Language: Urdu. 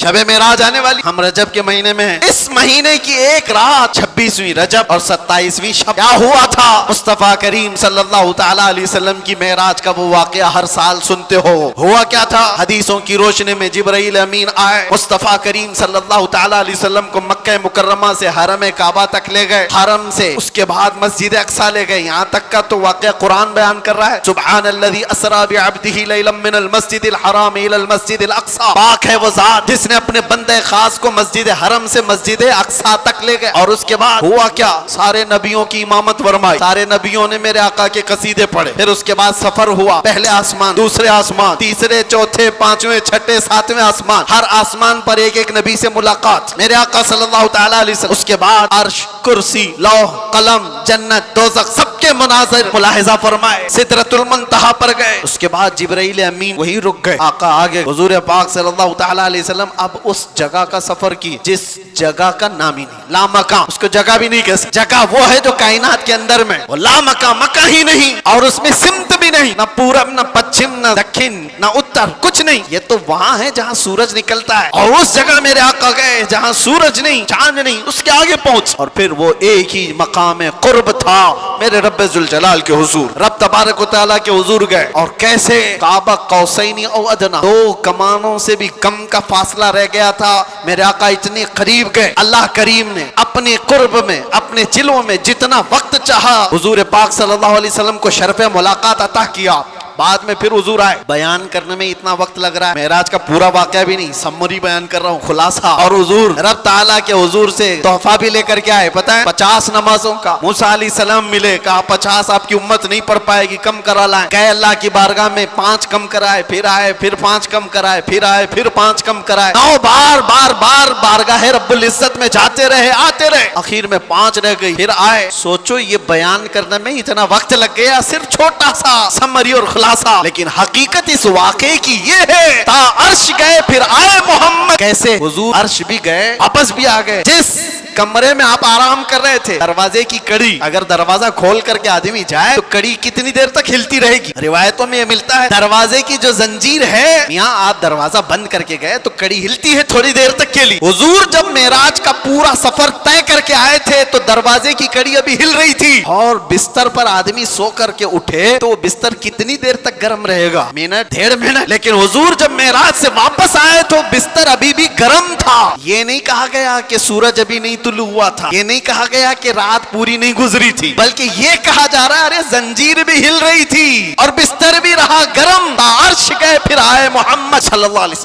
شب معراج آنے والی، ہم رجب کے مہینے میں ہیں، اس مہینے کی ایک رات 26ویں رجب اور 27ویں شب کیا ہوا تھا؟ مصطفیٰ کریم صلی اللہ تعالی علیہ وسلم کی معراج کا وہ واقعہ ہر سال سنتے ہو، ہوا کیا تھا؟ حدیثوں کی روشنی میں جبرائیل امین آئے، مصطفیٰ کریم صلی اللہ تعالی علیہ وسلم کو مکہ مکرمہ سے حرم کعبہ تک لے گئے، حرم سے اس کے بعد مسجد اقصی لے گئے، یہاں تک کا تو واقعہ قرآن بیان کر رہا ہے، سبحان الذی اسری بعبدہ لیلا من المسجد الحرام الی المسجد الاقصی، پاک ہے وہ ذات جس نے اپنے بندے خاص کو مسجد حرم سے مسجد اقصی تک لے گئے۔ اور اس کے بعد ہوا کیا؟ سارے نبیوں کی امامت فرمائی، سارے نبیوں نے میرے آقا کے قصیدے پڑھے، پھر اس کے بعد سفر ہوا، پہلے آسمان، دوسرے آسمان، تیسرے، چوتھے، پانچویں، چھٹے، ساتویں آسمان، ہر آسمان پر ایک ایک نبی سے ملاقات میرے آقا صلی اللہ تعالی علیہ وسلم، اس کے بعد عرش، کرسی، لوح قلم، جنت، دوزخ، سب کے مناظر ملاحظہ فرمائے، سدرۃ المنتہا پر گئے، اس کے بعد جبرائیل امین وہی رک گئے، آقا آگے، حضور پاک صلی اللہ تعالی علیہ وسلم اب اس جگہ کا سفر کی جس جگہ کا نام ہی نہیں، لا مکان، اس کو جگہ بھی نہیں کہہ سکتے، جگہ وہ ہے جو کائنات کے اندر میں، وہ لا مکان، مکان ہی نہیں، اور اس میں سمت بھی نہیں، نہ پورب، نہ پچھم، نہ دکھن، نہ اتر، کچھ نہیں، یہ تو وہاں ہے جہاں سورج نکلتا ہے، اور اس جگہ میرے آقا گئے جہاں سورج نہیں، چاند نہیں، اس کے آگے پہنچ، اور پھر وہ ایک ہی مقام قرب تھا میرے رب ذوالجلال کے حضور، رب تبارک و تعالیٰ کے حضور گئے، اور کیسے؟ قاب قوسین او ادنی، دو کمانوں سے بھی کم کا فاصلہ رہ گیا تھا، میرے آقا اتنے قریب گئے، اللہ کریم نے اپنے قرب میں، اپنے چلوں میں جتنا وقت چاہا حضور پاک صلی اللہ علیہ وسلم کو شرف ملاقات عطا کیا، بعد میں پھر حضور آئے، بیان کرنے میں اتنا وقت لگ رہا ہے، معراج کا پورا واقعہ بھی نہیں، سمری بیان کر رہا ہوں، خلاصہ، اور حضور رب تعالیٰ کے حضور سے تحفہ بھی لے کر کے آئے، پتہ ہے 50 نمازوں کا، موسیٰ علیہ السلام ملے، کہا 50 آپ کی امت نہیں پڑھ پائے گی، کم کرا لائیں، گئے اللہ کی بارگاہ میں 5 کم کرائے، پھر آئے، پھر 5 کم کرائے، پھر آئے، پھر 5 کم کرائے، 9 بار بارگاہ رب العزت میں جاتے رہے، آتے رہے، آخر میں 5 رہ گئی، پھر آئے، سوچو یہ بیان کرنے میں اتنا وقت لگ گیا، صرف چھوٹا سا سمری اور خلاصہ، لیکن حقیقت اس واقعے کی یہ ہے، تا عرش گئے پھر آئے محمد، کیسے؟ حضور عرش بھی گئے، واپس بھی آ گئے، جس کمرے میں آپ آرام کر رہے تھے، دروازے کی کڑی، اگر دروازہ کھول کر کے آدمی جائے تو کڑی کتنی دیر تک ہلتی رہے گی؟ روایتوں میں یہ ملتا ہے دروازے کی جو زنجیر ہے، یہاں آپ دروازہ بند کر کے گئے تو کڑی ہلتی ہے تھوڑی دیر تک کے لیے، حضور جب معراج کا پورا سفر طے کر کے آئے تھے تو دروازے کی کڑی ابھی ہل رہی تھی، اور بستر پر آدمی سو کر کے اٹھے تو بستر کتنی دیر تک گرم رہے گا؟ منٹ، 1.5 منٹ، لیکن حضور جب معراج سے واپس آئے تو بستر ابھی بھی گرم تھا، یہ نہیں کہا گیا کہ سورج ابھی نہیں طلوع ہوا تھا، یہ نہیں کہا گیا کہ رات پوری نہیں گزری تھی، بلکہ یہ کہا جا رہا ہے ارے زنجیر بھی ہل رہی تھی اور بستر بھی رہا گرم، عرش گئے پھر آئے محمد صلی اللہ علیہ وسلم۔